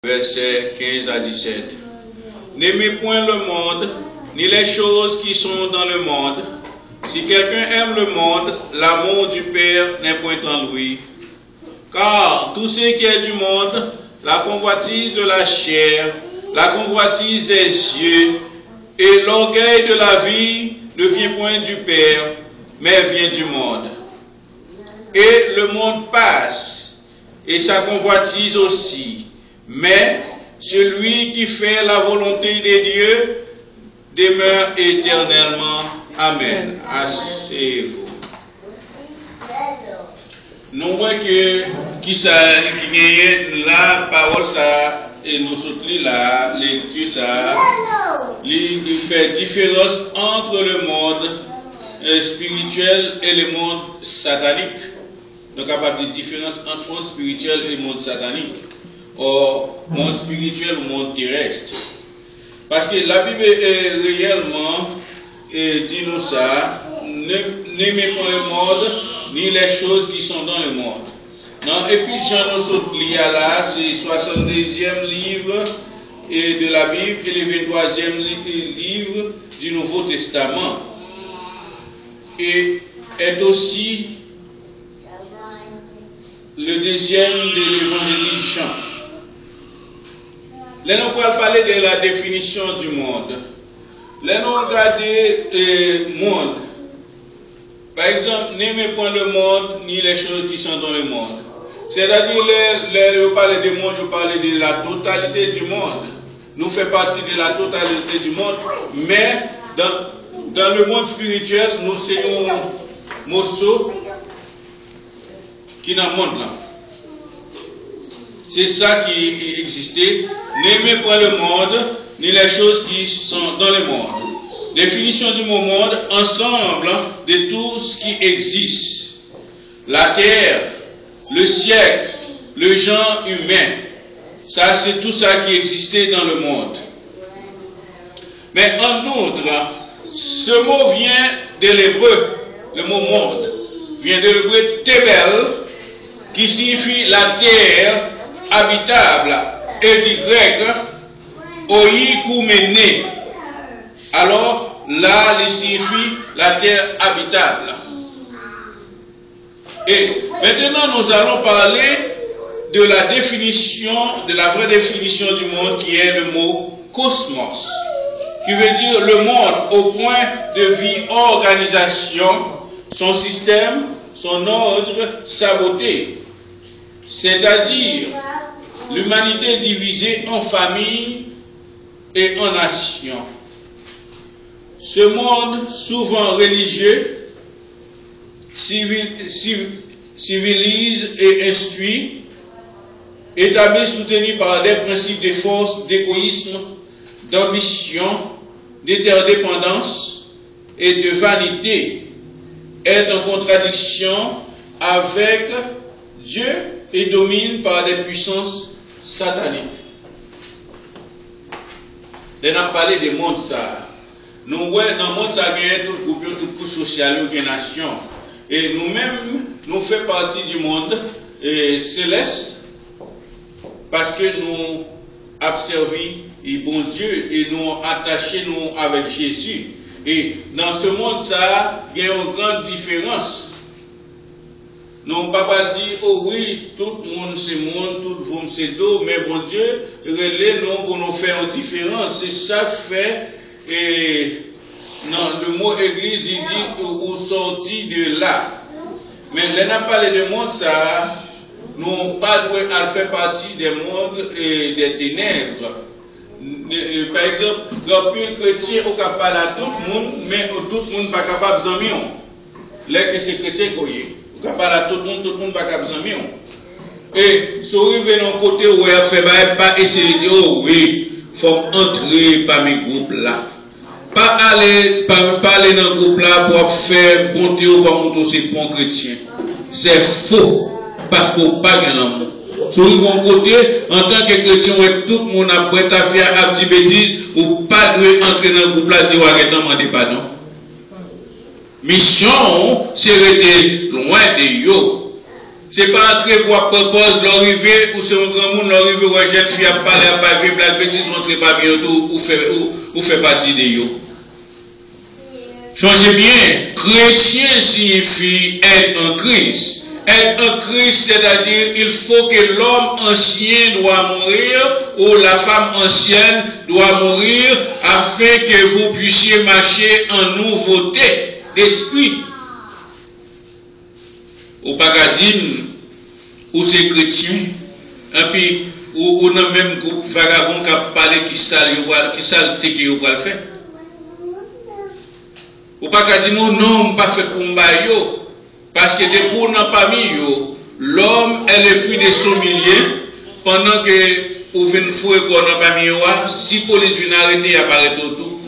Versets 15 à 17. N'aimez point le monde, ni les choses qui sont dans le monde. Si quelqu'un aime le monde, l'amour du Père n'est point en lui. Car tout ce qui est du monde, la convoitise de la chair, la convoitise des yeux et l'orgueil de la vie ne vient point du Père, mais vient du monde. Et le monde passe, et sa convoitise aussi. Mais celui qui fait la volonté de Dieu demeure éternellement. Amen. Asseyez-vous. Nous voyons que qui gagne la parole ça et nous soutenons la lecture ça, il fait différence entre le monde spirituel et le monde satanique. Donc capable de différence entre monde spirituel et monde satanique. Or, monde spirituel ou monde terrestre. Parce que la Bible est réellement dit nous ça, n'aimez pas le monde, ni les choses qui sont dans le monde. Non, et puis Jean nous lit là, c'est le 62e livre de la Bible et le 23e livre du Nouveau Testament. Et est aussi le deuxième de l'évangile Jean. Là, nous allons parler de la définition du monde. Là, nous regardons le monde. Par exemple, n'aimez point le monde, ni les choses qui sont dans le monde. C'est-à-dire, nous parlons du monde, nous parlons de la totalité du monde. Nous faisons partie de la totalité du monde, mais dans le monde spirituel, nous sommes un morceau qui est dans le monde là. C'est ça qui existait. N'aimez point le monde, ni les choses qui sont dans le monde. Définition du mot monde, ensemble de tout ce qui existe. La terre, le siècle, le genre humain. Ça, c'est tout ça qui existait dans le monde. Mais en outre, ce mot vient de l'hébreu. Le mot monde vient de l'hébreu tebel, qui signifie la terre habitable, et du grec oikoumene. Alors là, il signifie la terre habitable. Et maintenant, nous allons parler de la définition, de la vraie définition du monde, qui est le mot cosmos, qui veut dire le monde au point de vie, organisation, son système, son ordre, sa beauté. C'est-à-dire l'humanité divisée en familles et en nations. Ce monde, souvent religieux, civilise et instruit, établi, soutenu par des principes de force, d'égoïsme, d'ambition, d'interdépendance et de vanité, est en contradiction avec Dieu et domine par des puissances sataniques. On a parlé du monde ça. Nous voyons dans le monde ça il y a tout groupe, tout couche sociale, une nation. Et nous-mêmes, nous faisons partie du monde céleste parce que nous observons le bon Dieu et nous attachons nous avec Jésus. Et dans ce monde ça, il y a une grande différence. Non, papa dit, oh oui, tout le monde c'est monde, tout le monde c'est d'eau, mais bon Dieu, relais nous pour nous faire une différence. C'est ça fait, et non, le mot église, il dit, ou sorti de là. Mais là, on a parlé de monde, ça, nous pas doué à faire partie des mondes et des ténèbres. Par exemple, dans le chrétien, on peut parler à tout le monde, mais tout le monde n'est pas capable de s'en mettre. Là, que c'est chrétien, quoi. On peut parler à tout le monde n'est pas capable de s'en mettre. Et si on arrive d'un côté où on fait pas essayer de dire, oh oui, il faut entrer par mes groupes là. Pas aller dans le groupe là pour faire bonté ou pour montrer c'est bon chrétien. C'est faux. Parce qu'on pas gain l'amour. Si on arrive côté, en tant que chrétien, tout le monde a prêt à faire des bêtises ou pas de entrer dans le groupe là dire demander pardon. Mission, c'est rester loin de yo. C'est pas entrer pour propose l'arrivée ou c'est un grand monde l'arrivée ou une jeune fille à parler à pas vivre la bêtise montrer pas bien ou fait partie de eux. Changez bien, chrétien signifie être en Christ. Être en Christ, c'est-à-dire il faut que l'homme ancien doit mourir ou la femme ancienne doit mourir afin que vous puissiez marcher en nouveauté d'esprit. Ou pas qu'à dire, ou c'est chrétien, et puis, ou dans le même groupe vagabond qui a parlé qui saleté qui va le faire. Ou pas qu'à dire, non, pas fait pour m'bayo. Parce que pour n'a pas mis l'homme est le fruit de son milieu pendant que vous venez fouer qu'on n'a pas mis si police vient arrêter il apparaît autour.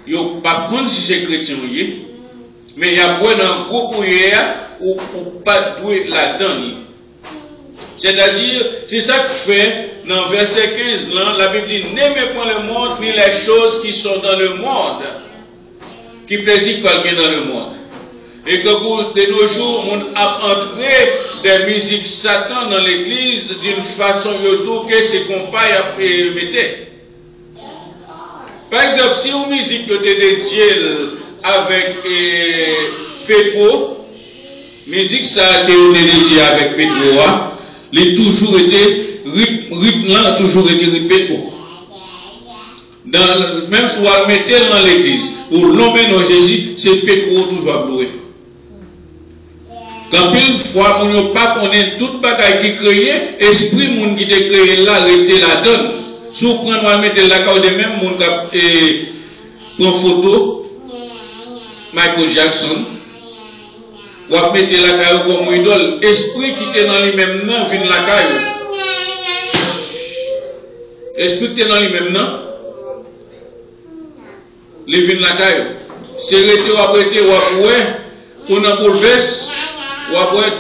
Yo pas contre si c'est chrétien mais il y a bon dans groupe ou pas doué là-dedans. C'est-à-dire c'est ça que fait dans verset 15 là la Bible dit n'aimez pas le monde ni les choses qui sont dans le monde qui plaisent quelqu'un dans le monde. Et que de nos jours, on a entré des musiques Satan dans l'église d'une façon que c'est qu'on pas mettait. Par exemple, si une musique de dédiée avec Pétro, musique ça a été dédiée avec Pétro, il toujours été rythme là toujours été Pétro. Même si on mettait dans l'église, pour l'homme dans Jésus, c'est Pétro toujours à louer. Quand une fois, on n'a pas connaît toute bagaille qui créait, esprit moun qui te créé là, arrêté la donne. Si on prend, mettre la carte de même moun qui prend photo, Michael Jackson, ou à mettre la carte comme idole, esprit qui est dans lui-même, non, vient la carte. Esprit qui est dans lui-même, non, il vient la carte. C'est arrêté ou apprêté ou apprêté, on a bouleversé. Ou après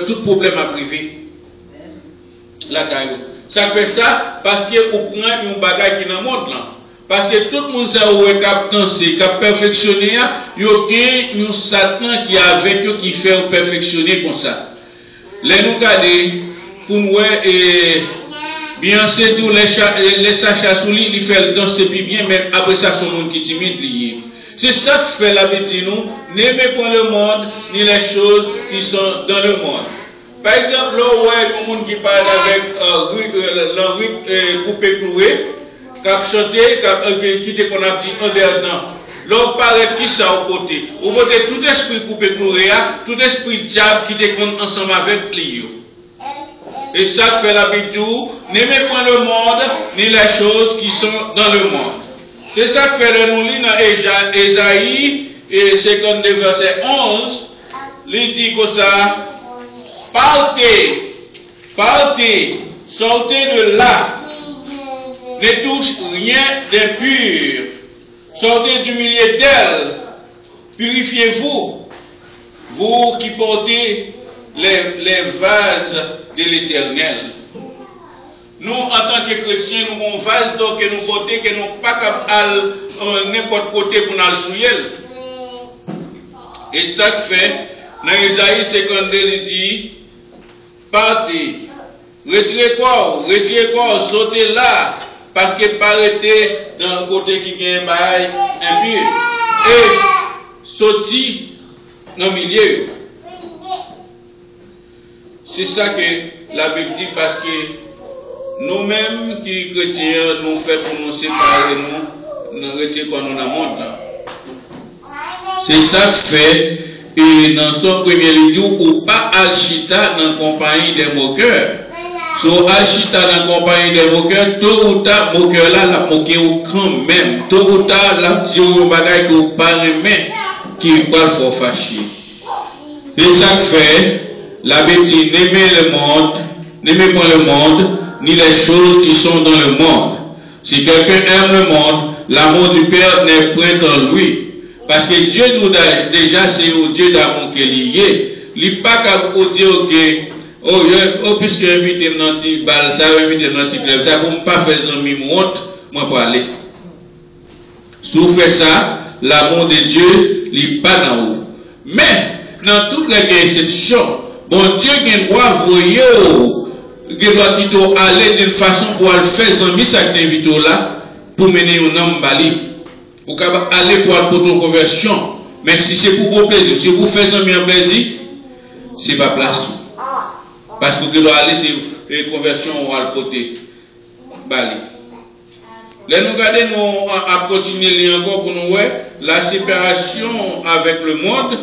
tout problème à privé. La caillou. Ça fait ça parce que vous prenez un bagage qui est dans le monde là. Parce que tout le monde sait où est cap danser, cap perfectionner, il y a un Satan qui est avec eux qui fait perfectionner comme ça. Les nous garder pour nous bien c'est tout les sachets sous lui, il fait danser plus bien, mais après ça son monde qui timide lié. C'est ça que fait la Bible dit nous, n'aimez pas le monde, ni les choses qui sont dans le monde. Par exemple, là où il y a un monde qui parle avec le coupé cloué, qui a chanté, qui te qu'on a dit en dedans. Là, on paraît qui ça au côté. Au côté, tout esprit coupé cloué, tout esprit diable qui te qu'on ensemble avec lui. Et ça que fait la Bible dit, n'aimez pas le monde, ni les choses qui sont dans le monde. C'est ça que fait le nous lit dans Ésaïe 52 verset 11. Il dit comme ça, partez, sortez de là, ne touche rien d'impur, sortez du milieu d'elle, purifiez-vous, vous qui portez les vases de l'Éternel. Nous, en tant que chrétiens, nous avons un vase d'or que nous portons, que nous pas capables n'importe côté pour nous souiller. Et ça fait, dans Ésaïe 52, il dit, partez, retirez quoi, sautez là, parce que parlez dans le côté qui est un bail impur. Et sortez dans le milieu. C'est ça que la Bible dit, parce que nous-mêmes qui chrétiens, nous faisons pour nous séparer, nous retirer quoi nous dans le monde là. C'est ça que fait, et dans son premier livre, ou pas Alchita dans la compagnie des moqueurs. So Alchita dans la compagnie des moqueurs, tôt ou tard, moqueur là, la moquer quand même. Tôt ou tard, la dit au bagage que vous parlez, mais qui va le faire fâcher. Et ça fait, la Bible dit, n'aimez le monde, n'aimez pas le monde, ni les choses qui sont dans le monde. Si quelqu'un aime le monde, l'amour du Père n'est point en lui. Parce que Dieu nous a déjà, c'est au Dieu d'amour qu'il est lié. Il n'est pas qu'à vous dire que, puisque invité dans petit bal, ça va inviter dans petit club, ça ne peut pas faire un mime honte, moi pour aller. Si vous faites ça, l'amour de Dieu, il n'est pas dans vous. Mais, dans toutes les exceptions, bon Dieu qui doit voyer, qui doit aller d'une façon pour aller faire zami ça qui t'invite là, pour mener un homme bali. Vous pouvez aller pour ton conversion, mais si c'est pour vos plaisir, si vous faites zami en plaisir, c'est pas place. Parce que vous doit aller, c'est conversion ou à côté bali. Là, nous regardons, nous à continuer encore pour nous voir la séparation avec le monde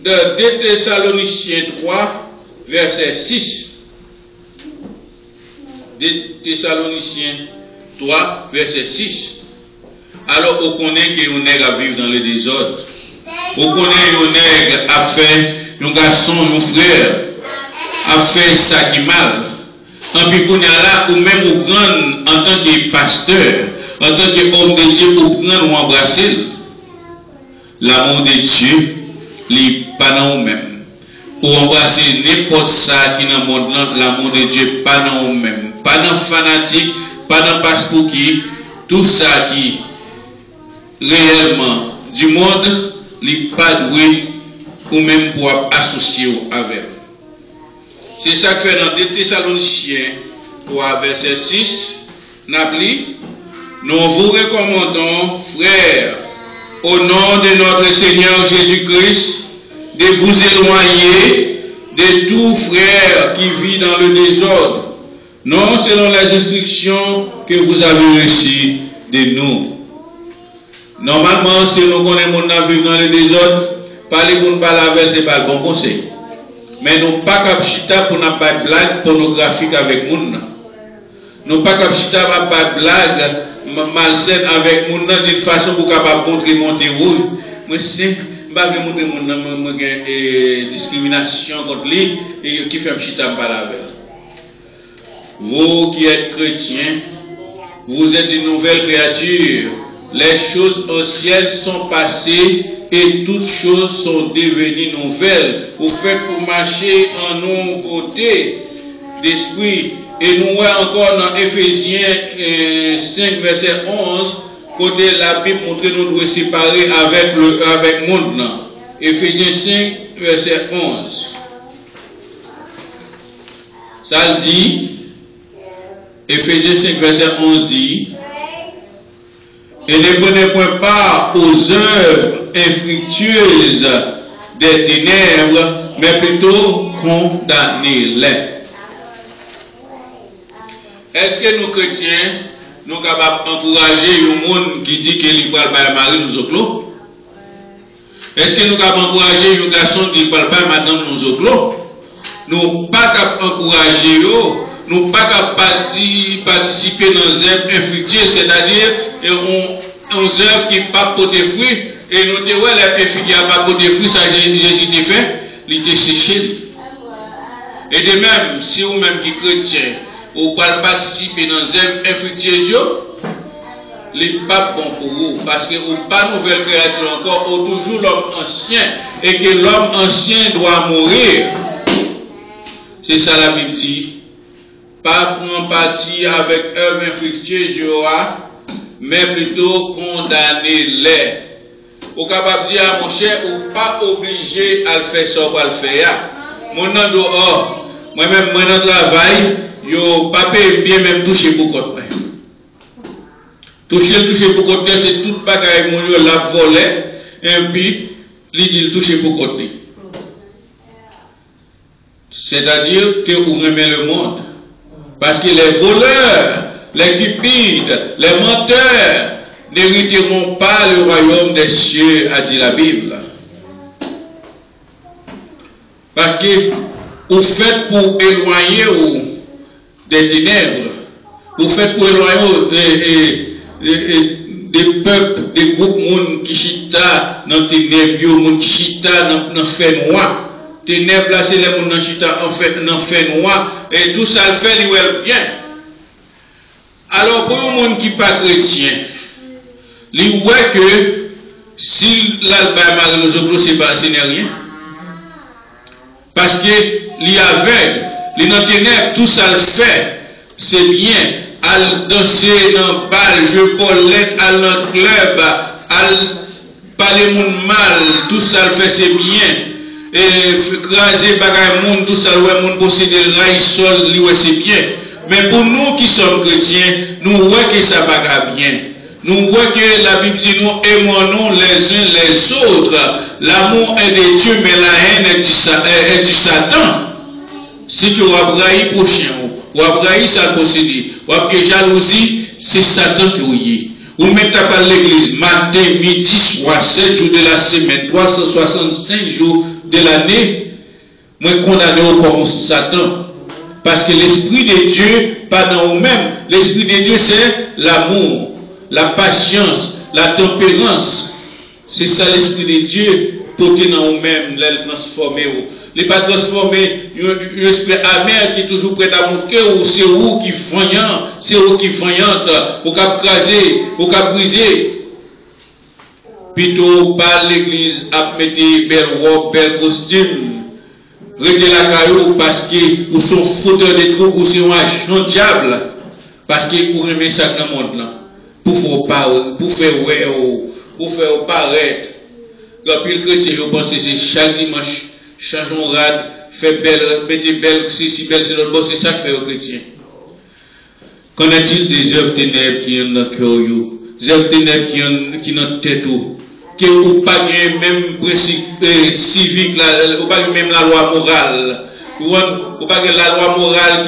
de 2 Thessaloniciens 3, verset 6. 2 Thessaloniciens 3, verset 6. Alors, on connaît qu'on est à vivre dans le désordre. On connaît qu'on est à faire un garçon, un frère, à faire ça qui mal. En plus, qu'on est là, ou même au grand, en tant que pasteur, en tant qu'homme de Dieu, au grand ou embrasser. L'amour de Dieu, il n'est pas dans nous-mêmes. Pour embrasser n'importe ça qui est dans le monde, l'amour de Dieu, pas dans nous-mêmes. Pas dans fanatique, pas dans passeport qui, tout ça qui réellement du monde, il n'est pas doué ou même pour associer avec. C'est ça que fait dans 2 Thessaloniciens 3, verset 6. Nous vous recommandons, frères, au nom de notre Seigneur Jésus-Christ, de vous éloigner de tout frère qui vit dans le désordre, non selon les instructions que vous avez reçues de nous. Normalement, si nous connaissons mon vivre dans le désordre, parler pour nous parler avec, ce n'est pas le bon conseil. Mais nous pas capchita pour n'a pas de blague pornographique avec nous. Nous pas capchita pour pas de blague malsaine avec nous d'une façon pour capable montrer mon rouille. Moi c'est pas que montrer mon discrimination contre lui et qui fait chita pas avec. Vous qui êtes chrétiens, vous êtes une nouvelle créature. Les choses anciennes sont passées et toutes choses sont devenues nouvelles. Vous faites pour marcher en nouveauté d'esprit. Et nous voyons encore dans Éphésiens 5, verset 11, côté la Bible montre que nous devons séparer avec le monde. Éphésiens 5, verset 11. Ça dit, Éphésiens 5, verset 11 dit, et ne prenez point part aux œuvres infructueuses des ténèbres, mais plutôt condamnez-les. Est-ce que nous chrétiens, nous sommes capables d'encourager un monde qui dit qu'il ne parle pas à Marie nous autres? Est-ce que nous sommes capables d'encourager un garçon qui ne parle pas à madame nous autres? Nous ne sommes pas capables d'encourager, nous ne sommes pas capables de participer dans les œuvres infructueuses, c'est-à-dire aux œuvres qui ne pas pour des fruits. Et nous disons, ouais, les filles qui n'ont pas pour des fruits, ça Jésus t'a fait, il t'a séché. Et de même, si vous-même qui chrétien, vous pouvez participer dans les œuvres infructueuses, ce n'est pas bon pour vous. Parce que vous n'avez pas de nouvelle créature encore, ou toujours l'homme ancien, et que l'homme ancien doit mourir. C'est ça la Bible dit. Pas prendre parti avec œuvres infructueuses, mais plutôt condamner-les. Vous êtes capable de dire à mon cher, ou pas obligé à le faire ça ou à le faire. Mon nom dehors, moi-même, moi dans le travail, yo pas bien même toucher pour côté. Toucher pour côté, c'est toute bagaille mon yo la volé, et puis, il dit toucher pour côté. C'est-à-dire que vous remet le monde. Parce que les voleurs, les cupides, les menteurs n'hériteront pas le royaume des cieux, a dit la Bible. Parce que vous faites pour éloigner des ténèbres, vous faites pour éloigner des peuples, des groupes monde qui chita dans les ténèbres, monde qui chita dans le fait noir. Ténèbres là, c'est les gens qui chita dans le fait noir, et tout ça le fait, il est bien. Alors, pour un monde qui n'est pas chrétien, il voit que si l'album nous autres, ce n'est rien. Parce que il aveugle, il dans ténèbres, tout ça le fait, c'est bien. Al danser dans bal, jouer Paulette, al dans le club, al parler mon mal, tout ça le fait, c'est bien. craser bagay monde, tout ça, ouais, monde posséder le rail, sol, lui, ouais, c'est bien. Mais pour nous qui sommes chrétiens, nous voyons que ça va bien. Nous voyons que la Bible dit nous aimons-nous les uns les autres. L'amour est de Dieu, mais la haine est du Satan. Si tu as brahi prochain, ou as brahi ça posséder, ou as jalousie, c'est Satan qui est. Ou même t'as pas l'église, matin, midi, soir, 7 jours de la semaine, 365 jours de l'année, moi condamné comme Satan. Parce que l'Esprit de Dieu, pas dans nous-mêmes, l'Esprit de Dieu c'est l'amour, la patience, la tempérance. C'est ça l'Esprit de Dieu, porté dans nous-mêmes, le transformer. Il n'est pas transformé, un esprit amer qui est toujours prêt à montrer, ou c'est où qui voyant, c'est où qui voyante, au cap craser, au cap briser. Plutôt par l'église, à mettre belle robe, belle costume. Régler la caillou parce que vous sont fauteurs de troubles, ou c'est un agent diable. Parce que vous remettez ça dans le monde là. Pour faire ouais, pour faire paraître. Quand le chrétien, je pense que c'est chaque dimanche, changeons rade, fait belle, mettez belle, si belle, c'est l'autre, c'est ça que fait au chrétien. Qu'en est-il des œuvres ténèbres qui ont dans le cœur, des œuvres ténèbres qui ont dans la tête, que ou pas même principe civique, ou pas même la loi morale, ou pas la loi morale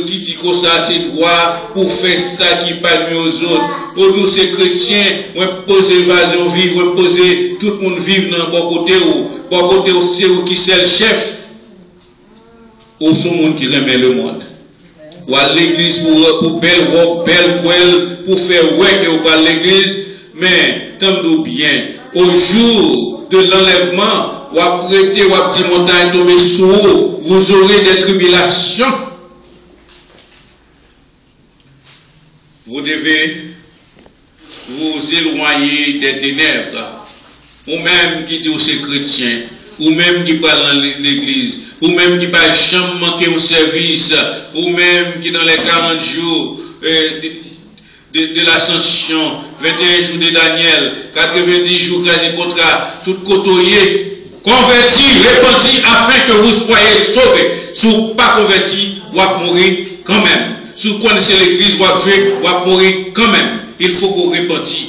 qui dit que ça c'est droit pour faire ça qui pas mieux aux autres. Pour nous ces chrétiens, on pose évasion vivre, on pose tout le monde vivre dans bon côté où c'est où qui c'est le chef, ou son monde qui remet le monde. Ou à l'église pour belle robe, belle toile, pour faire ouais ou pas l'église, mais tant bien, au jour de l'enlèvement, ou à prêter, ou à petit montagne tomber sous vous, vous aurez des tribulations. Vous devez vous éloigner des ténèbres, ou même qui dit aux chrétiens, ou même qui parle dans l'église, ou même qui va jamais manquer au service, ou même qui dans les 40 jours de l'ascension, 21 jours de Daniel, 90 jours quasi contrat, tout côtoyé, converti, repenti, afin que vous soyez sauvés. Si vous n'êtes pas converti, vous allez mourir quand même. Si vous connaissez l'église, vous allez mourir quand même. Il faut que vous repentiez.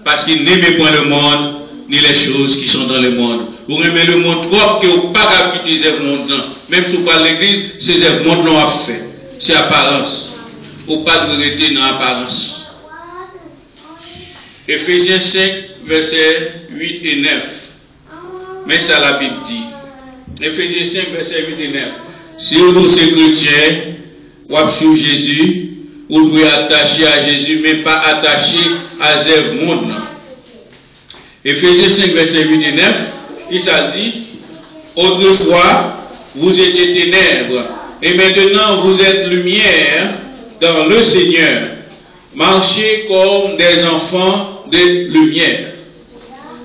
Parce qu'il n'aimez pas le monde, ni les choses qui sont dans le monde. Vous aimez le monde trop que vous n'avez pas quitter ces monde. Même si vous parlez de l'église, ces mondes l'ont fait. C'est apparence. Ou pas de rester dans l'apparence. Ephésiens 5, versets 8 et 9. Mais ça la Bible dit. Ephésiens 5, versets 8 et 9. Si vous êtes chrétien, ou sur Jésus, vous devez attacher à Jésus, mais pas attacher à ce monde. Ephésiens 5, versets 8 et 9, il ça dit, autrefois, vous étiez ténèbres, et maintenant vous êtes lumière dans le Seigneur. Marchez comme des enfants de lumière.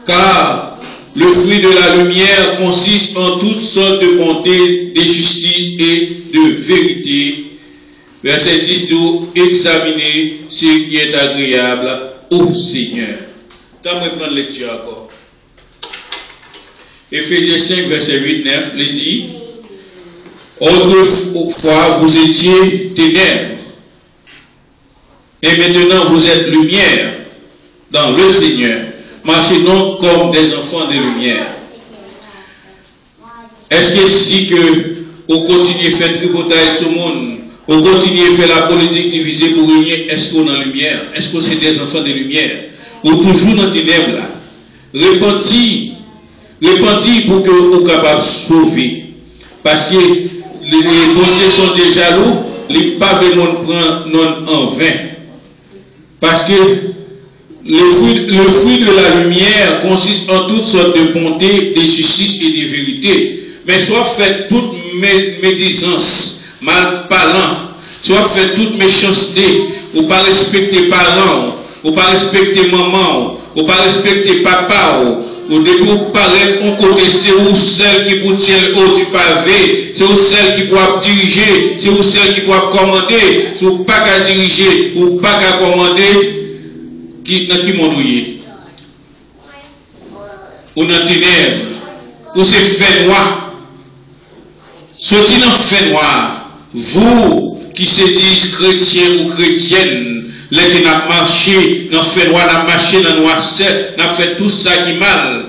Car le fruit de la lumière consiste en toutes sortes de bonté, de justice et de vérité. Verset 10, tout examiner ce qui est agréable au Seigneur. Quand on prend lecture encore. Ephésiens 5, verset 8, 9, il dit, autrefois vous étiez ténèbres, et maintenant vous êtes lumière dans le Seigneur. Marchez donc comme des enfants de lumière. Est-ce que si que vous continuez à faire tripotage ce monde, vous continuez à faire la politique divisée pour régner, est-ce qu'on est en lumière? Est-ce que c'est des enfants de lumière? Ou toujours dans les ténèbres là? Repentis pour que vous soyez capables de sauver. Parce que les bontés sont des jaloux, les pas de monde prend non en vain. Parce que le fruit de la lumière consiste en toutes sortes de bonté, de justice et de vérité. Mais soit fait toute médisance, mal parlant, soit fait toute méchanceté, ou pas respecter parents, ou pas respecter maman, ou pas respecter papa, ou de tout paraître en côté, c'est où celle qui vous tient le haut du pavé, c'est où celle qui pourra diriger, c'est où celle qui pourra commander, c'est où pas qu'à diriger, ou pas qu'à commander, qui monde ou dans ténèbres, ou c'est fait noir. Sorti dans fait noir, vous qui se disent chrétiens ou chrétiennes, les qui n'ont marché dans fait noir, n'a marché dans noir, n'a fait tout ça qui mal.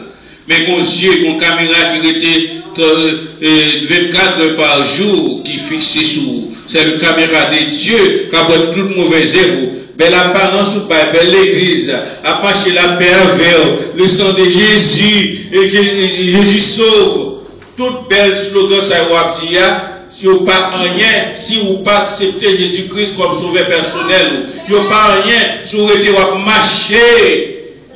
Mais mon Dieu, mon caméra qui était 24 heures par jour, qui fixait sous, c'est le caméra de Dieu qui a toute mauvaise œuvre. Belle apparence ou pas, belle l'église, à marcher la paix vers le sang de Jésus, et Jésus sauve. Toute belle slogan, ça y dit, si vous pas rien, si vous pas accepter Jésus-Christ comme sauveur personnel, si vous pas rien, si vous êtes marcher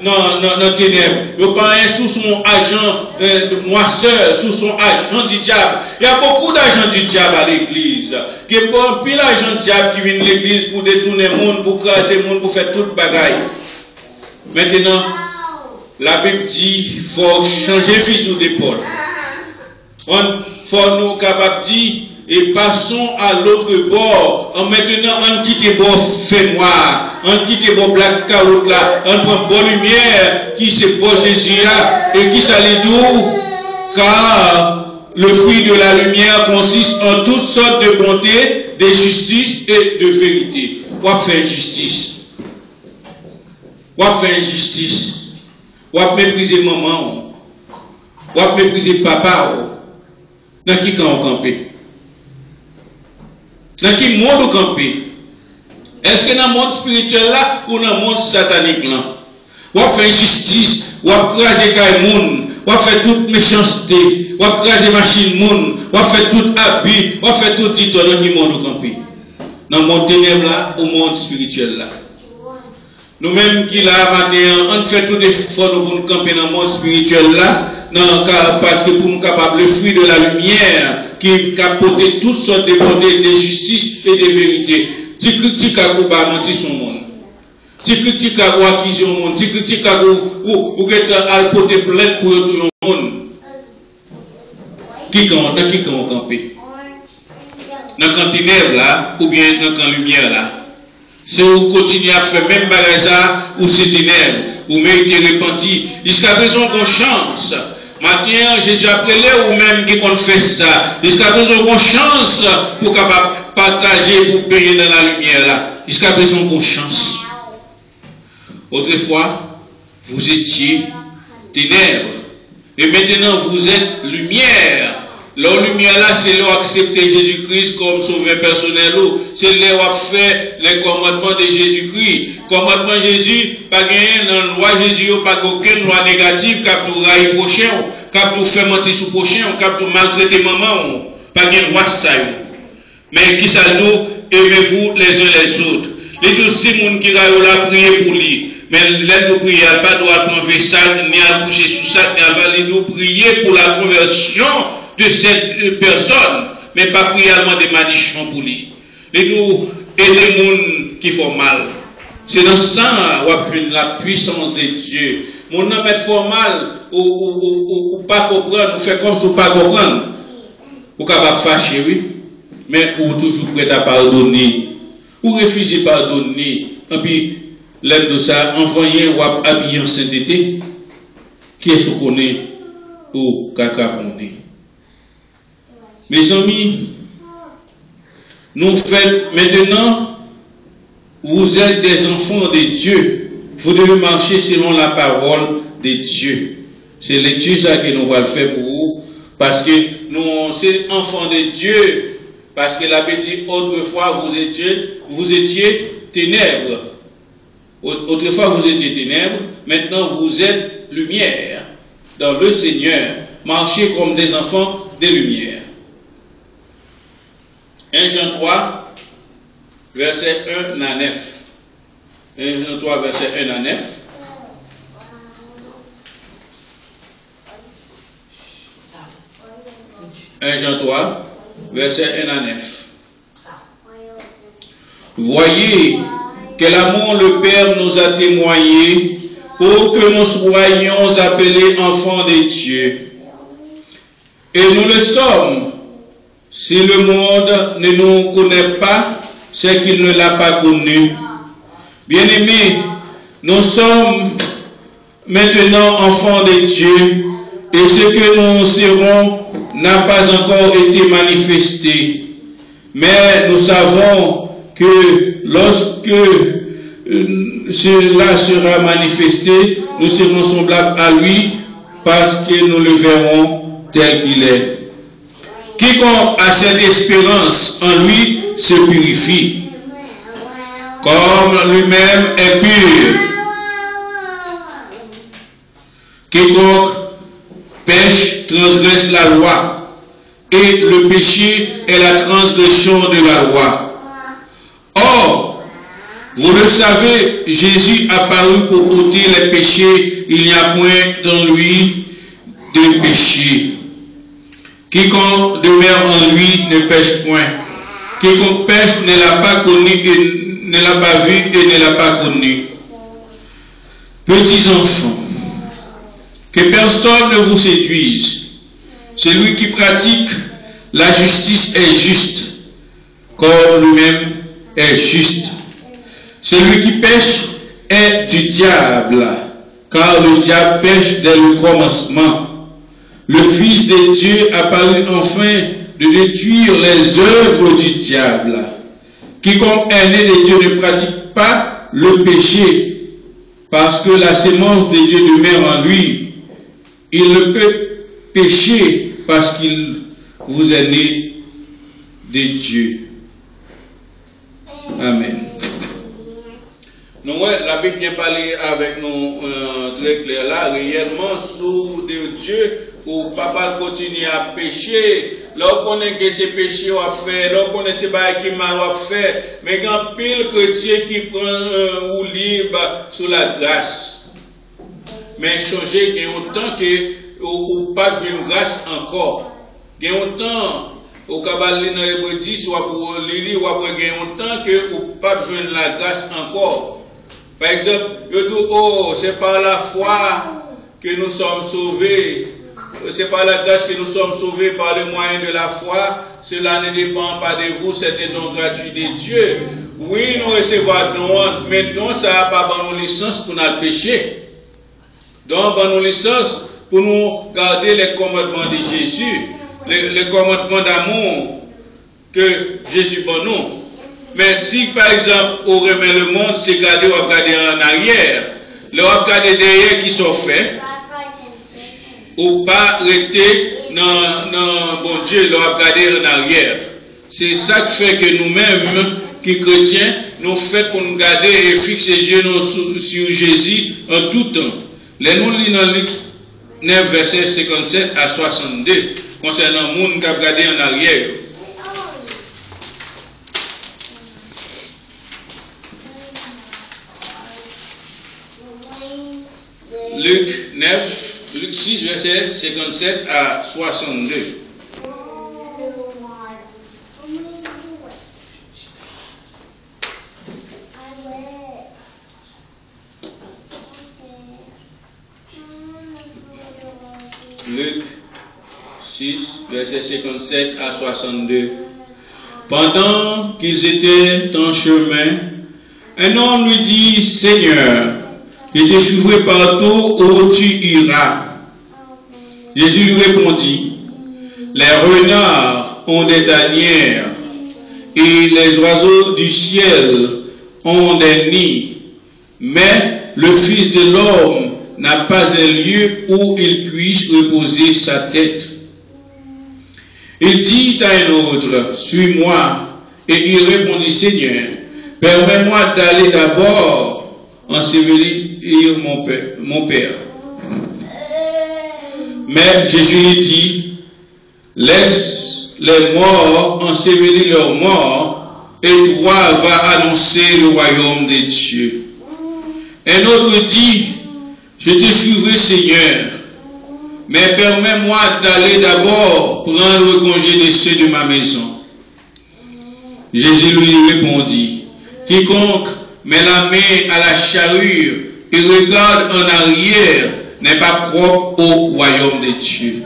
dans ténèbres, vous pas rien sous son agent de noisseur, sous son agent du diable. Il y a beaucoup d'agents du diable à l'église. Il y a pas pile d'agents du diable qui viennent à l'église pour détourner le monde, pour craser le monde, pour faire toute bagaille. Maintenant, la Bible dit qu'il faut changer fusil d'épaule. Il faut nous capables de dire et passons à l'autre bord. Maintenant, on quitte le bord fait noir, on quitte le bord black caout là, on prend bonne lumière qui c'est bon Jésus et qui s'allait d'où, car le fruit de la lumière consiste en toutes sortes de bonté, de justice et de vérité. Quoi faire justice? Quoi faire justice? Quoi mépriser maman? Quoi mépriser papa? Dans qui quand on campe? Dans qui monde on campe? Est-ce que dans le monde spirituel là ou dans le monde satanique là? On fait injustice, on craser les gens, on fait toute méchanceté, on craser machine monde, on fait tout habit, on fait tout titre dans qui monde on campe? Dans le monde ténèbres là ou monde spirituel là? Nous-mêmes qui là matin, on fait tout effort pour nous camper dans le monde spirituel là. Non, parce que pour nous capables le fruit de la lumière qui capote toutes sortes de bonté, de justice et de vérité. Tu critiques à vous mentir son monde. Tu critiques à vous acquiser au monde. Tu critiques à vous êtes à porter plainte pour tout le monde. Qui quand on camper? Dans le ténèbres là, ou bien dans la lumière là. Si vous continuez à faire même bagage ou c'est ténèbres, ou méritez repenti, jusqu'à présent qu'on chance. Maintenant, Jésus a appelé ou même qui qu'on fait ça. Jusqu'à présent qu'on chance pour capable partager, pour payer dans la lumière là. Jusqu'à présent qu'on chance. Autrefois, vous étiez ténèbres. Et maintenant, vous êtes lumière. La lumière là, c'est là accepter Jésus-Christ comme sauveur personnel. C'est là où fait les commandements de Jésus-Christ. Commandement Jésus, pas gagné dans la loi Jésus, pas aucune loi négative, cap tout railler prochain, cap tout faire mentir sous prochain, cap tout maltraiter maman, pas gagné loi ça. Mais qui ça nous, aimez-vous les uns les autres. Les deux six personnes qui raillent là prier pour lui. Mais l'aide nous prier, elle pas droit de ça, ni à coucher sous ça, ni à aller nous prier pour la conversion de cette personne, mais pas prier allemand des malédictions pour lui. Et nous, et les gens qui font mal. C'est dans ça où la puissance de Dieu. Mon nom est fort mal, ou pas comprendre, ou faire comme si vous pas comprendre. Ou capable de fâcher, oui, mais ou toujours prêt à pardonner. Ou refuser pardonner. Et puis, l'aide de ça, envoyer ou habiller en sainteté. Qui est-ce qu'on connaît ou caca qu'on est? Mes amis, nous faisons maintenant, vous êtes des enfants de Dieu. Vous devez marcher selon la parole de Dieu. C'est l'étude ça que nous allons faire pour vous. Parce que nous sommes enfants de Dieu. Parce que la Bible dit autrefois vous étiez ténèbres. Autrefois vous étiez ténèbres. Maintenant vous êtes lumière. Dans le Seigneur. Marchez comme des enfants de lumière. 1 Jean 3, verset 1 à 9. 1 Jean 3, verset 1 à 9. Jean 3, verset 1 à 9. Voyez quel amour le Père nous a témoigné pour que nous soyons appelés enfants de Dieu. Et nous le sommes. Si le monde ne nous connaît pas, c'est qu'il ne l'a pas connu. Bien-aimés, nous sommes maintenant enfants de Dieu. et ce que nous serons n'a pas encore été manifesté. Mais nous savons que lorsque cela sera manifesté, nous serons semblables à lui parce que nous le verrons tel qu'il est. Quiconque a cette espérance en lui se purifie, comme lui-même est pur. Quiconque pêche transgresse la loi, et le péché est la transgression de la loi. Or, vous le savez, Jésus apparut pour ôter les péchés, il n'y a point dans lui de péché. Quiconque demeure en lui ne pêche point. Quiconque pêche ne l'a pas connu, ne l'a pas vu et ne l'a pas connu. Petits enfants, que personne ne vous séduise. Celui qui pratique la justice est juste, comme lui-même est juste. Celui qui pêche est du diable, car le diable pêche dès le commencement. Le Fils de Dieu apparut enfin de détruire les œuvres du diable. Quiconque est né de Dieu ne pratique pas le péché, parce que la sémence de Dieu demeure en lui. Il ne peut pécher parce qu'il vous est né de Dieu. Amen. Donc, la Bible vient parler avec nous très clair là, réellement, sous de Dieu, pour papa continuer à pécher. Là, on connaît que ces péchés à faire, là, on connaît ces bails qui mal à faire, mais quand pile chrétien qui prend ou libre sous la grâce. Mais changer, il y a autant que ou pas de une grâce encore. Il y a autant au cabal dans Hébreux 10, soit pour Lili, ou après il y a autant que ou pas de la grâce encore. Par exemple, je dis, oh, c'est par la foi que nous sommes sauvés. C'est par la grâce que nous sommes sauvés par le moyen de la foi. Cela ne dépend pas de vous, c'est un don gratuit de Dieu. Oui, nous recevons don, mais non, ça n'a pas bonne licence pour notre péché. Donc, bonne licence pour nous garder les commandements de Jésus, les commandements d'amour que Jésus pour nous. Mais si, par exemple, on remet le monde, c'est garder ou regarder en arrière, le regarder derrière qui sont faits, ou pas rester dans bon Dieu, le regarder en arrière. C'est ça qui fait que nous-mêmes, qui chrétiens, nous faisons pour nous garder et fixer les yeux sur Jésus en tout temps. Les nous lisons dans Luc 9, verset 57 à 62, concernant le monde qui a regardé en arrière. Luc 6, verset 57 à 62. Luc 6, verset 57 à 62. Pendant qu'ils étaient en chemin, un homme lui dit, Seigneur, je te suivrai partout où tu iras. Jésus lui répondit, les renards ont des tanières et les oiseaux du ciel ont des nids, mais le Fils de l'homme n'a pas un lieu où il puisse reposer sa tête. Il dit à un autre, suis-moi, et il répondit, Seigneur, permets-moi d'aller d'abord ensevelir mon père. Mais Jésus lui dit, laisse les morts ensevelir leurs morts, et toi va annoncer le royaume de Dieu. Un autre dit, je te suivrai, Seigneur, mais permets-moi d'aller d'abord prendre le congé de ceux de ma maison. Jésus lui répondit, quiconque met la main à la charrue et regarde en arrière n'est pas propre au royaume de Dieu.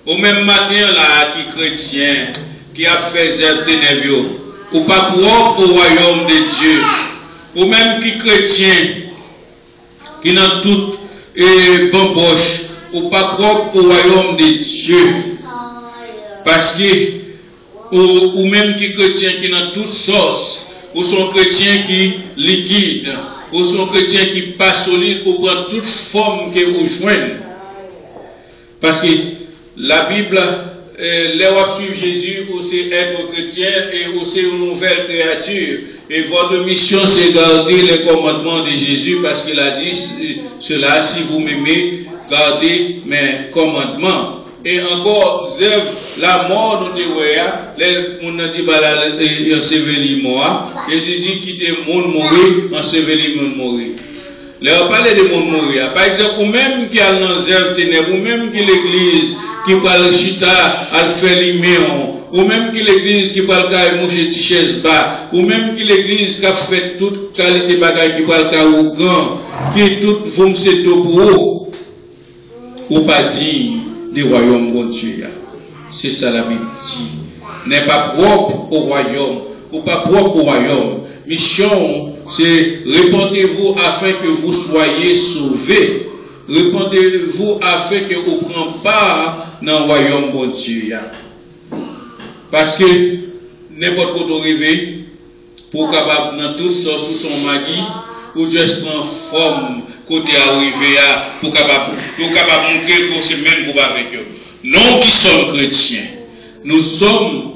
Au même matin là, qui chrétien, qui a fait zèle ténébreux, ou pas propre au royaume de Dieu, ou même qui chrétien, qui n'a tout bamboche, ou pas propre au royaume de Dieu. Parce que, ou même qui chrétien qui dans toute sauce, ou sont chrétiens qui liquide, ou sont chrétiens qui pas solide, ou prend toute forme que vous joignent. Parce que la Bible, les wap suivre Jésus, ou c'est être chrétien, et ou c'est une nouvelle créature. Et votre mission, c'est garder les commandements de Jésus, parce qu'il a dit cela, si vous m'aimez, gardez mes commandements. Et encore, la mort nous dit, les gens dit, bah, enseveli mort. Jésus dit, quittez le monde mourir, enseveli le monde mourir. Là, on parle de monde mourir. Par exemple, ou même qui a dans zèvre ténèbres, ou même qui l'église, qui parle chita, al fait l'imméon, ou même qui l'église qui parle qu'à moucher tichès bas, ou même qui l'église qui a fait toute qualité bagaille qui parle qu'à ougan, qui tout vous c'est de pour ou pas dire du royaume bon Dieu. C'est ça la Bible dit. N'est pas propre au royaume, ou pas propre au royaume. Mission, c'est répandez-vous afin que vous soyez sauvés. Répandez-vous afin que vous preniez part dans le royaume bon Dieu. Parce que n'importe quoi arrivé, pour capable dans toute sorte sous son magi, ou juste en forme, côté arrivé pour capable montrer qu'on se même groupe avec eux. Nous qui sommes chrétiens, nous sommes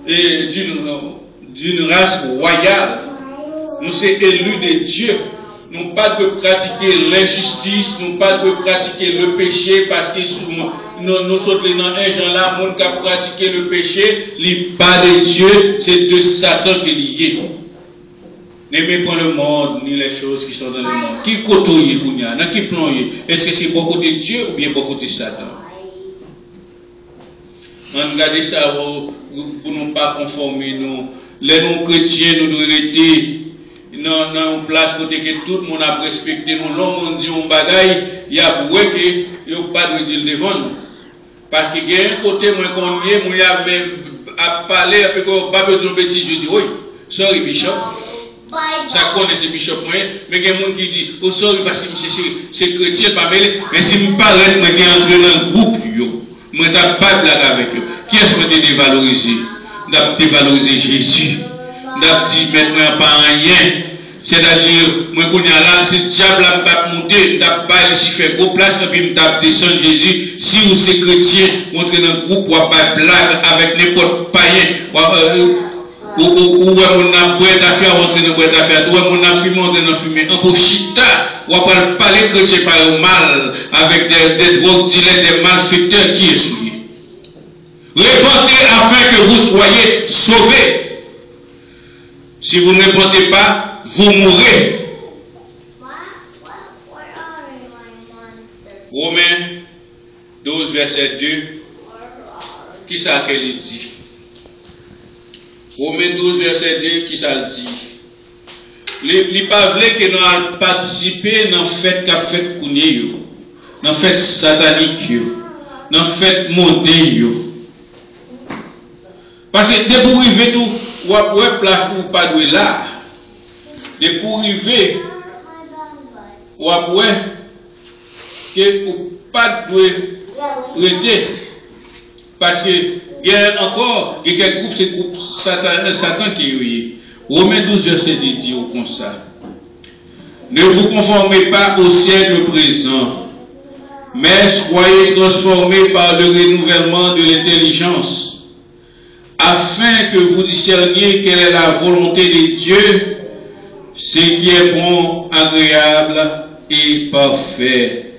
d'une race royale. Nous sommes élus de Dieu. Nous pas de pratiquer l'injustice, nous pas de pratiquer le péché, parce que nous sommes dans un genre là, monde qui a pratiqué le péché, il pas de Dieu, c'est de Satan qui est lié. N'aimez pas le monde, ni les choses qui sont dans le monde. Qui côtoie, dans qui plan? Est-ce que c'est beaucoup de Dieu ou bien beaucoup de Satan? On regarde ça pour ne pas conformer nous. Les non-chrétiens, nous devons être dans une place côté que tout le monde a respecté nous. L'homme dit un bagaille, il y a beaucoup que il n'y a pas de dire devant nous. Parce qu'il y a un côté, moi, qu'on y est, moi, il y a même à parler, après qu'on pas besoin de petit, je dis, oui, sorry, Bishop. Ça connaît ce Bishop, mais il y a des gens qui disent, oh, sorry, parce que c'est chrétien, pas mêlé, mais si je ne parle pas, je suis entré dans le groupe, je ne pas de blague avec eux. Qui est-ce que je dévaloriser? Je dévaloriser Jésus. Je dis, maintenant, pas rien. C'est-à-dire, moi, quand là, c'est diable qui monter, je vais faire gros place, et puis je descendre Jésus. Si vous êtes chrétien, vous entrez dans le groupe, vous n'avez pas de blague avec n'importe païen. Ou on a boire d'affaires, on entre dans boire d'affaires, ou on a fumé, on entre dans fumer. En pochita, on va parler chrétien par mal, avec des drogues dealers, des malfaiteurs qui est souillé. Répondez afin que vous soyez sauvés. Si vous ne répondez pas, vous mourrez. Romains 12, verset 2. Qui ça qu'elle dit? Romains 12, verset 2, qui ça le dit? Il pas vrai que nous allons participer dans la fête qu'a fait Kounye, dans la fête satanique, dans la fête mondaine. Parce que dès pour arriver tout, ou à place ou pas de là, dès pour arriver, ou après, que ou pas de rester. Parce que il y a encore quelques groupes, c'est le groupe Satan qui est. Romains 12, verset 2 dit comme ça. Ne vous conformez pas au siècle présent, mais soyez transformés par le renouvellement de l'intelligence, afin que vous discerniez quelle est la volonté de Dieu, ce qui est bon, agréable et parfait.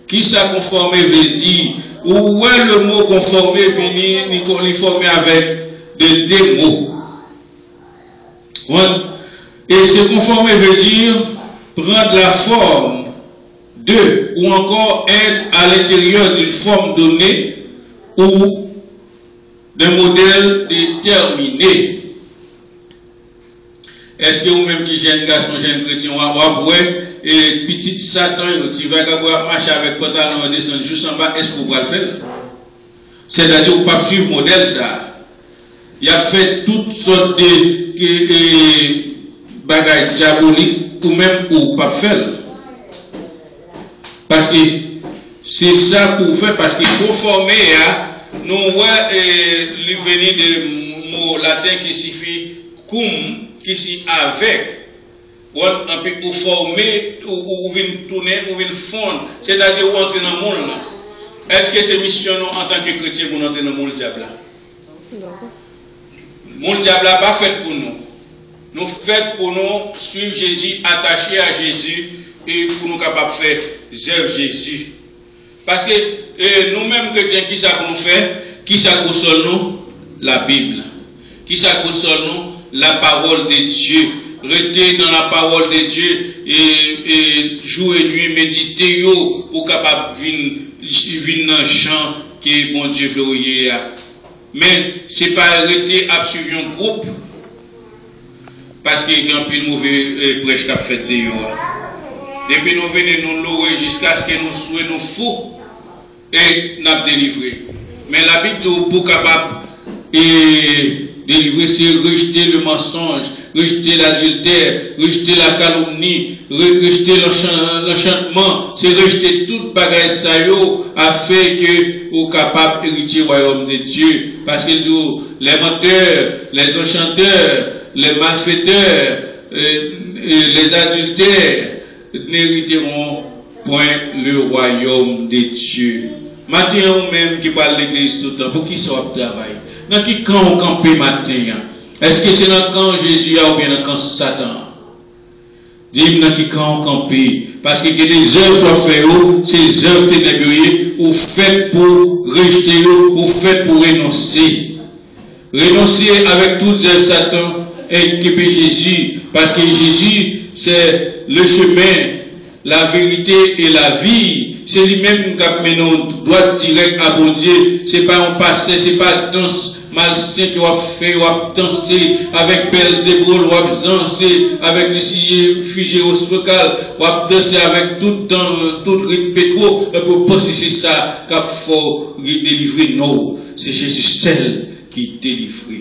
Qui ça conformer veut dire? Où est le mot conformer venir, nous former avec deux mots? Et se conformer veut dire prendre la forme de, ou encore être à l'intérieur d'une forme donnée ou d'un modèle déterminé. Est-ce que vous-même qui jeune garçon, jeune chrétien, et petit Satan, tu vas marcher avec pantalon descendre juste en bas, est-ce que vous pouvez le faire? C'est-à-dire que vous ne pouvez pas suivre le modèle, ça. Il a fait toutes sortes de bagages diaboliques, ou même pour ne pas faire. Parce que C'est ça qu'on fait parce qu'il conformé à nous lui venir de mot latin qui signifie cum, qui signifie avec. On peut former ou venir tourner ou venir fondre, c'est-à-dire ou entrer dans le monde. Est-ce que c'est mission nous en tant que chrétien pour entrer dans le monde diable? Le monde diable n'est pas fait pour nous. Nous faits pour nous suivre Jésus, attachés à Jésus et pour nous capables de faire œuvre Jésus. Parce que nous-mêmes chrétiens, qui ça nous fait? Qui ça console nous? La Bible. Qui ça console nous? La parole de Dieu. Rester dans la parole de Dieu et jour et nuit méditer pour capable de venir dans le champ que bon Dieu glorieux. Mais c'est pas arrêter à suivre un groupe parce qu'il y a un peu de mauvais prêche qu'a fait de yo. Depuis nous venons nous louer jusqu'à ce que nous soyons nous fous et nous délivrer. Mais l'habitude pour capable et délivrer, c'est rejeter le mensonge, rejeter l'adultère, rejeter la calomnie, rejeter l'enchantement, c'est rejeter toute bagaille ça afin que vous capable d'hériter le royaume de Dieu. Parce que les menteurs, les enchanteurs, les malfaiteurs, les adultères n'hériteront point le royaume de Dieu. Maintenant, vous-même qui parle de l'église tout le temps, pour qui soit travail? Dans qui camp on campe matin? Est-ce que c'est dans le camp Jésus ou bien dans le camp Satan? Dis-moi dans qui camp on campe. Parce que des œuvres sont faites, ces œuvres ténébreuses, ou faites pour rejeter, ou faites pour renoncer. Renoncer avec toutes œuvres Satan et équiper Jésus. Parce que Jésus, c'est le chemin, la vérité et la vie. C'est lui-même qui a mené droit direct à bon Dieu. C'est pas un pasteur, c'est pas danse malsain qui va faire, va danser avec Belzébuth, va danser avec le figé ostrocal, va danser avec tout rythme pétro. Et pour penser c'est ça qu'il faut délivrer nous. C'est Jésus seul qui délivre.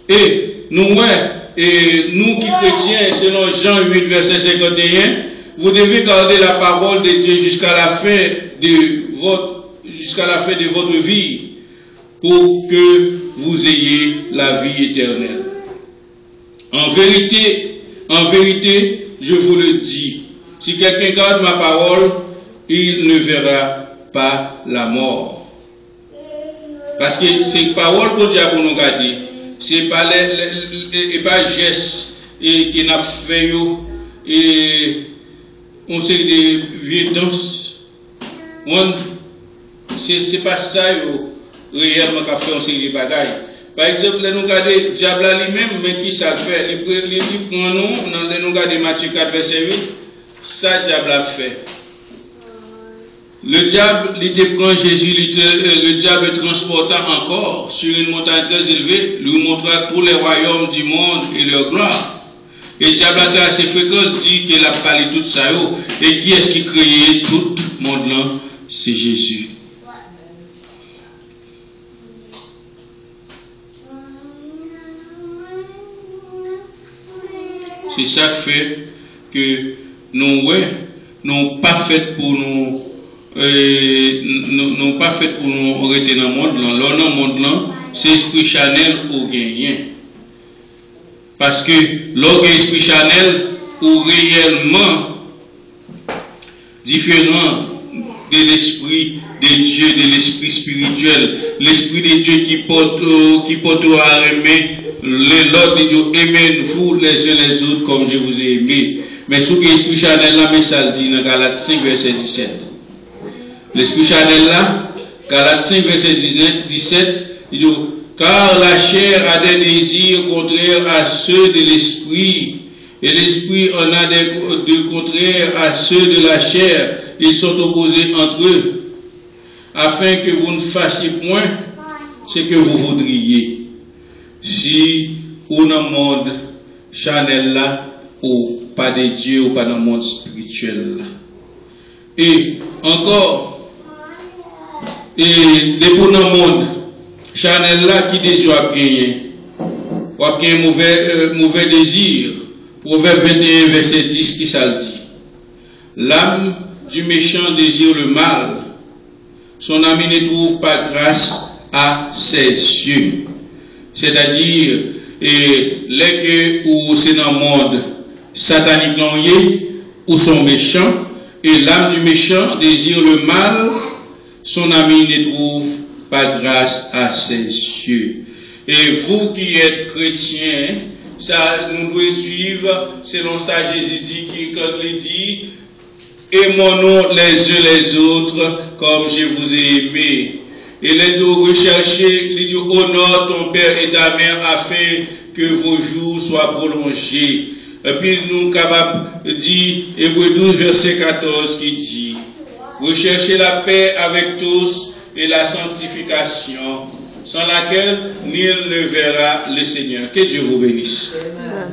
Et nous, nous qui chrétiens, selon Jean 8, verset 51, vous devez garder la parole de Dieu jusqu'à la fin de votre vie pour que vous ayez la vie éternelle. En vérité, je vous le dis, si quelqu'un garde ma parole, il ne verra pas la mort. Parce que c'est parole que Dieu a pour nous garder. C'est pas les gestes qui n'a fait et on sait des vieux danses. C'est pas ça réellement qu'a fait on sait des bagailles. Par exemple, nous regardons le diable lui-même, mais qui ça fait? Il prend nous regardons Matthieu 4, verset 8, ça diable a fait. Le diable, il te prend Jésus, le diable transporta encore sur une montagne très élevée, lui montra tous les royaumes du monde et leur gloire. Et le diable a assez fréquent dit qu'il a parlé tout ça. Et qui est-ce qui créait tout le monde là? C'est Jésus. C'est ça qui fait que nous pas fait pour nous. Nous pas fait pour nous arrêter dans le monde là. Là, dans le monde là, c'est esprit Chanel ou gagné. Parce que l'esprit Chanel ou réellement différent de l'esprit de Dieu, de l'esprit spirituel, l'esprit de Dieu qui porte à aimer l'autre de Dieu, aimez vous les uns les autres comme je vous ai aimé. Mais ce que l'esprit Chanel là, mais ça le dit dans Galates 5 verset 17. L'esprit Chanel là, Galates 5 verset 17, il dit car la chair a des désirs contraires à ceux de l'esprit, et l'esprit en a des contraires à ceux de la chair. Ils sont opposés entre eux, afin que vous ne fassiez point ce que vous voudriez. Si ou dans le monde Chanel là, ou pas de Dieu, ou pas dans le monde spirituel là. Et encore, et pour dans le monde Chanel là qui désire à gagner, ou à gagner mauvais désir. Proverbe 21 verset 10 qui ça dit. L'âme du méchant désire le mal, son ami ne trouve pas grâce à ses yeux. C'est-à-dire, les que ou c'est dans le monde satanique ou sont méchants, et l'âme du méchant désire le mal, son ami ne trouve pas grâce à ses yeux. Et vous qui êtes chrétiens, ça nous devons suivre selon ça Jésus dit, quand il dit, aimons-nous les uns les autres comme je vous ai aimé. Et les deux rechercher, il dit, honore ton père et ta mère afin que vos jours soient prolongés. Et puis nous sommes capables de dire, Hébreux 12, verset 14, qui dit, recherchez la paix avec tous et la sanctification, sans laquelle nul ne verra le Seigneur. Que Dieu vous bénisse. Amen.